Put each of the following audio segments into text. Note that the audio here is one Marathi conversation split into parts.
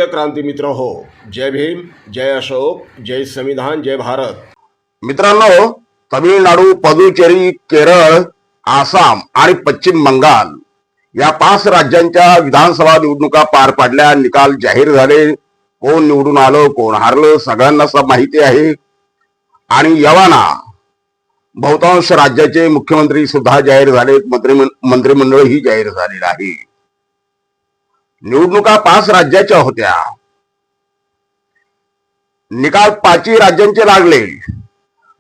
प्रिय क्रांती मित्र हो, जय भीम, जय अशोक, जय संविधान, जय भारत. मित्रांनो, तमिळनाडू, पुदुचेरी, केरळ, आसाम आणि पश्चिम बंगाल या 5 राज्यांच्या विधानसभा निवडणुका पार पडल्या. निकाल जाहीर झाले. कोण निवडून आलं, कोण हारलं, सगळ्यांना माहिती आहे. आणि यवाना बहुतांश राज्याचे मुख्यमंत्री सुद्धा जाहीर झाले, मंत्रिमंडळही जाहीर झालेलं आहे. निवडणुका 5 राज्याच्या होत्या. निकाल 5 राज्यांचे लागले,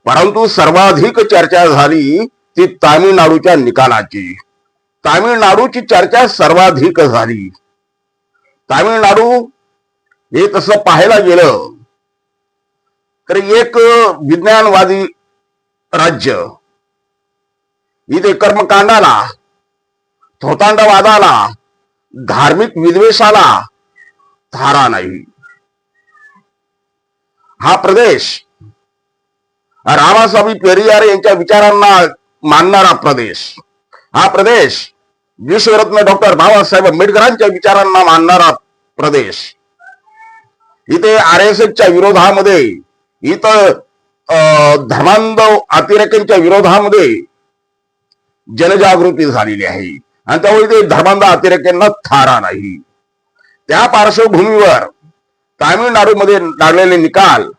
परंतु सर्वाधिक चर्चा झाली ती तामिळनाडूच्या निकालाची. तामिळनाडूची चर्चा सर्वाधिक झाली. तामिळनाडू हे तसं पाहायला गेलं तर एक विज्ञानवादी राज्य. इथे कर्मकांडाला, थोतांडवादाला, धार्मिक विद्वेषाला थारा नाही. हा प्रदेश रामास्वामी पेरियार यांच्या विचारांना मानणारा प्रदेश. हा प्रदेश विश्वरत्न डॉक्टर बाबासाहेब आंबेडकरांच्या विचारांना मानणारा प्रदेश. इथे RSSच्या विरोधामध्ये, इथं धर्मांध अतिरेक्यांच्या विरोधामध्ये जनजागृती झालेली आहे आणि त्यामुळे ते धर्मांध अतिरेक्यांना थारा नाही. त्या पार्श्वभूमीवर तामिळनाडूमध्ये लागलेले निकाल,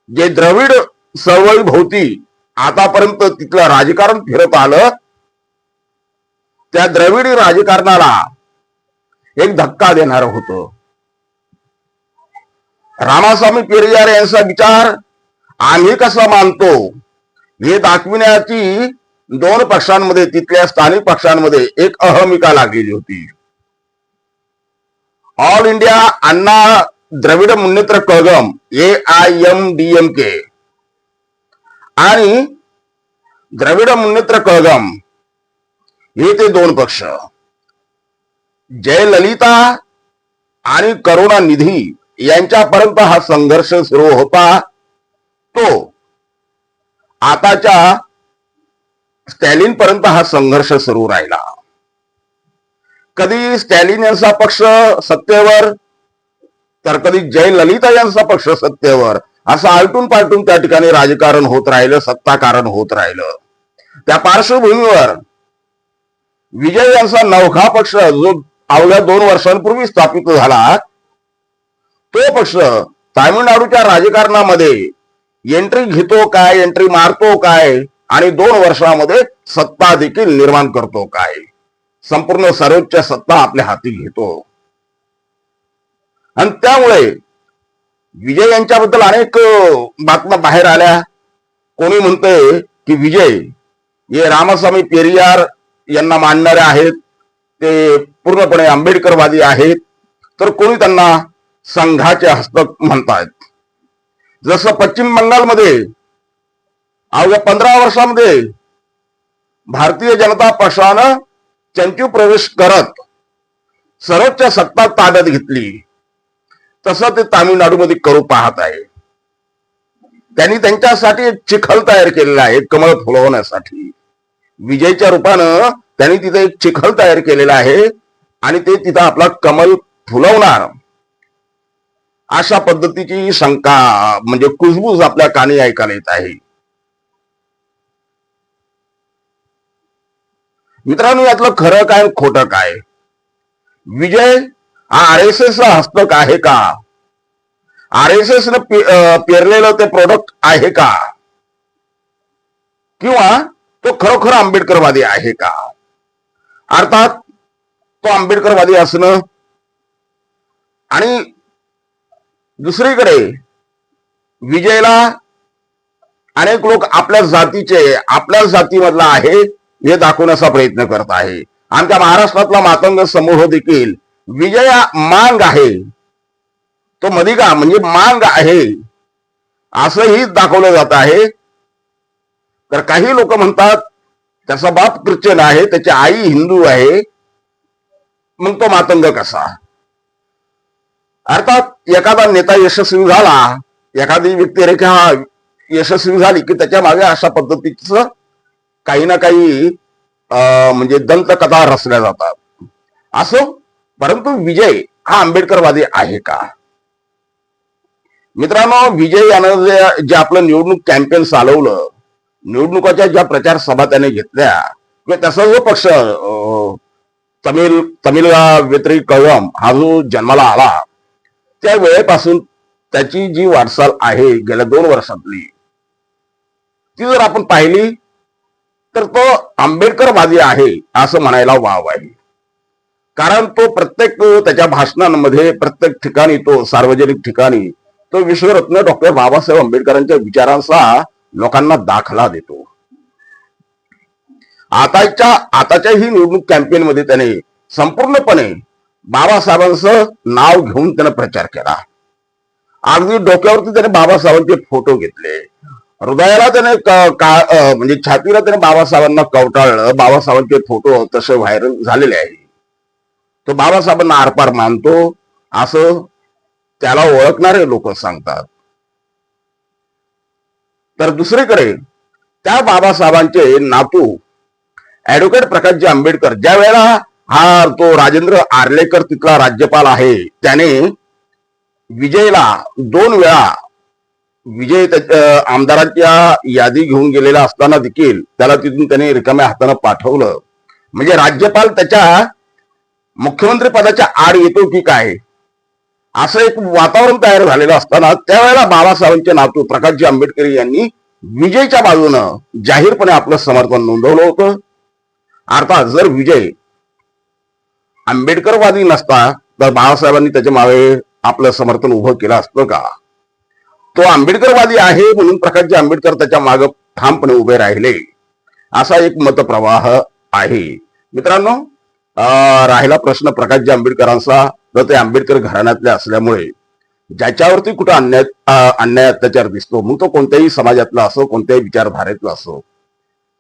जे द्रविड चळवळी भोवती आतापर्यंत तिथलं राजकारण फिरत आलं, त्या द्रविडी राजकारणाला एक धक्का देणार होतं. रामास्वामी पेरियार यांचा विचार आम्ही कसा मानतो हे दाखविण्याची 2 पक्षांमध्ये, तिथल्या स्थानिक पक्षांमध्ये एक अहमिका लागलेली होती. All India Anna Dravida Munnetra Kazhagam AIMDMK आणि द्रविड मुन्नेत्र कळघम हे ते 2 पक्ष. जयललिता आणि करुणानिधी यांच्यापर्यंत हा संघर्ष सुरू होता. तो आताच्या स्टॅलिन पर्यंत हा संघर्ष सुरू राहिला. कधी स्टॅलिन यांचा पक्ष सत्तेवर, तर कधी जयललिता यांचा पक्ष सत्तेवर, असं आलटून पालटून त्या ठिकाणी राजकारण होत राहिलं, सत्ताकारण होत राहिलं. त्या पार्श्वभूमीवर विजय यांचा नवखा पक्ष, जो अवघ्या 2 वर्षांपूर्वी स्थापित झाला, तो पक्ष तामिळनाडूच्या राजकारणामध्ये एंट्री घेतो काय, एंट्री मारतो काय आणि 2 वर्षामध्ये सत्ता देखील निर्माण करतो काय, संपूर्ण सर्वोच्च सत्ता आपल्या हाती घेतो. आणि त्यामुळे विजय यांच्याबद्दल अनेक बातम्या बाहेर आल्या. कोणी म्हणतंय की विजय हे रामास्वामी पेरियार यांना मानणारे आहेत, ते पूर्णपणे आंबेडकरवादी आहेत, तर कोणी त्यांना संघाचे हस्तक म्हणतायत. जसं पश्चिम बंगालमध्ये अवघ्या 15 वर्षामध्ये भारतीय जनता पक्षानं चंचू प्रवेश करत सर्वोच्च सत्ता ताब्यात घेतली, तसं ते तामिळनाडूमध्ये करू पाहत आहे. त्यांनी त्यांच्यासाठी एक चिखल तयार केलेला आहे, कमळ फुलवण्यासाठी. विजयच्या रूपानं त्यांनी तिथे एक चिखल तयार केलेला आहे आणि ते तिथं आपला कमल फुलवणार, अशा पद्धतीची शंका, म्हणजे कुजबूज आपल्या कानी ऐकायला येत आहे. मित्रांनो, यातलं खरं काय खोटं काय? विजय हा RSS हस्तक आहे का? RSS न पेरलेलं ते प्रोडक्ट आहे का? किंवा तो खरोखर आंबेडकरवादी आहे का? अर्थात तो आंबेडकरवादी असणं आणि दुसरीकडे विजयला अनेक लोक आपल्या जातीचे, आपल्या जातीमधला आहे हे दाखवण्याचा प्रयत्न करत आहे. आमच्या महाराष्ट्रातला मातंग समूह देखील विजय मांग आहे, तो मदिगा म्हणजे मांग आहे असंही दाखवलं जात आहे. तर काही लोक म्हणतात त्याचा बाप ख्रिश्चन आहे, त्याची आई हिंदू आहे, मग तो मातंग कसा? अर्थात एखादा नेता यशस्वी झाला, एखादी व्यक्तिरेखा यशस्वी झाली की त्याच्या मागे अशा पद्धतीचं काही ना काही म्हणजे दंतकथा रचल्या जातात. असो, परंतु विजय हा आंबेडकरवादी आहे का? मित्रांनो, विजय यानं जे आपलं निवडणूक कॅम्पेन चालवलं, निवडणुकाच्या ज्या प्रचार सभा त्याने घेतल्या किंवा त्याचा जो पक्ष तमिळ व्यतिरिक्त कळम हा जो जन्माला आला त्या वेळेपासून त्याची जी वाटचाल आहे गेल्या 2 वर्षातली, ती जर आपण पाहिली तर तो आंबेडकरवादी आहे असं म्हणायला वाव आहे. कारण तो प्रत्येक त्याच्या भाषणांमध्ये प्रत्येक ठिकाणी, तो सार्वजनिक ठिकाणी तो विश्वरत्न डॉक्टर बाबासाहेब आंबेडकरांच्या विचारांचा लोकांना दाखला देतो. आताच्या ही निवडणूक कॅम्पेन मध्ये त्याने संपूर्णपणे बाबासाहेबांचं नाव घेऊन त्याने प्रचार केला. अगदी डोक्यावरती त्याने बाबासाहेबांचे फोटो घेतले, हृदयाला त्याने म्हणजे छातीला त्याने बाबासाहेबांना कवटाळलं. बाबासाहेबांचे फोटो तसे व्हायरल झालेले आहे. तो बाबासाहेबांना आरपार मानतो असं त्याला ओळखणारे लोक सांगतात. तर दुसरीकडे त्या बाबासाहेबांचे नातू ऍडव्होकेट प्रकाशजी आंबेडकर, ज्या वेळेला हा तो राजेंद्र आर्लेकर तिथला राज्यपाल आहे, त्याने विजयला 2 वेळा विजय आमदारांच्या यादी घेऊन गेलेला असताना देखील त्याला तिथून त्याने रिकाम्या हाताने पाठवलं. म्हणजे राज्यपाल त्याच्या मुख्यमंत्री पदाच्या आड येतो की काय असं एक वातावरण तयार झालेलं असताना त्यावेळेला बाबासाहेबांचे नातू प्रकाशजी आंबेडकर यांनी विजयच्या बाजूनं जाहीरपणे आपलं समर्थन नोंदवलं होतं. अर्थात जर विजय आंबेडकरवादी नसता तर बाबासाहेबांनी त्याच्या मागे आपलं समर्थन उभं केलं असतं का? तो आंबेडकरवादी आहे म्हणून प्रकाशजी आंबेडकर त्याच्या मागे ठामपणे उभे राहिले, असा एक मतप्रवाह आहे. मित्रांनो, राहिला प्रश्न प्रकाशजी आंबेडकरांचा, तर ते आंबेडकर घराण्यातले असल्यामुळे ज्याच्यावरती कुठं अन्याय अत्याचार दिसतो, मग तो कोणत्याही समाजातला असो, कोणत्याही विचारधारेतला असो,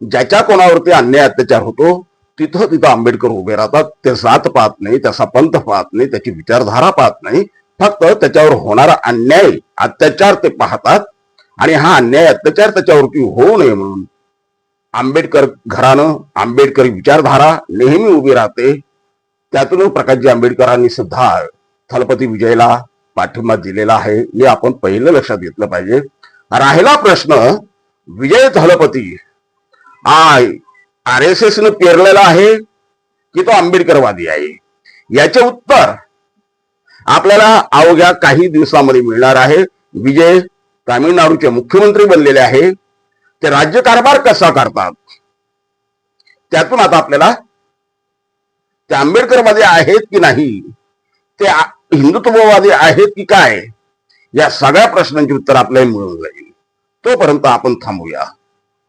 ज्याच्या कोणावरती अन्याय अत्याचार होतो तिथं आंबेडकर उभे राहतात. ते जात पाहत नाही, त्याचा पंथ पाहत नाही, त्याची विचारधारा पाहत नाही, फक्त त्याच्यावर होणारा अन्याय अत्याचार ते पाहतात. आणि हा अन्याय अत्याचार त्याच्यावरती होऊ नये म्हणून आंबेडकर घराणं, आंबेडकरी विचारधारा नेहमी उभी राहते. त्यातून प्रकाशजी आंबेडकरांनी सुद्धा थलपती विजयला पाठिंबा दिलेला आहे, हे आपण पहिलं लक्षात घेतलं पाहिजे. राहिला प्रश्न विजय थलपती RSS ने पेरलेला आहे की तो आंबेडकरवादी आहे, याचे उत्तर आपल्याला अवघ्या काही दिवसांमध्ये मिळणार आहे. विजय तामिळनाडूचे मुख्यमंत्री बनलेले आहे, ते राज्यकारभार कसा करतात त्यातून आता आपल्याला ते आंबेडकरवादी आहेत की नाही, ते हिंदुत्ववादी आहेत की काय, या सगळ्या प्रश्नांची उत्तर आपल्याला मिळून जाईल. तोपर्यंत आपण थांबूया.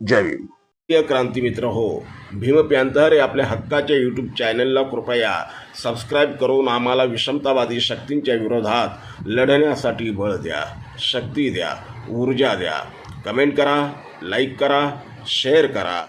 जय भीम. प्रिय क्रांती मित्र हो, भीम पॅंथर या आपल्या हक्काच्या यूट्यूब चॅनलला कृपया सबस्क्राईब करून आम्हाला विषमतावादी शक्तींच्या विरोधात लढण्यासाठी बळ द्या, शक्ती द्या, ऊर्जा द्या. कमेंट करा, लाईक करा, शेअर करा.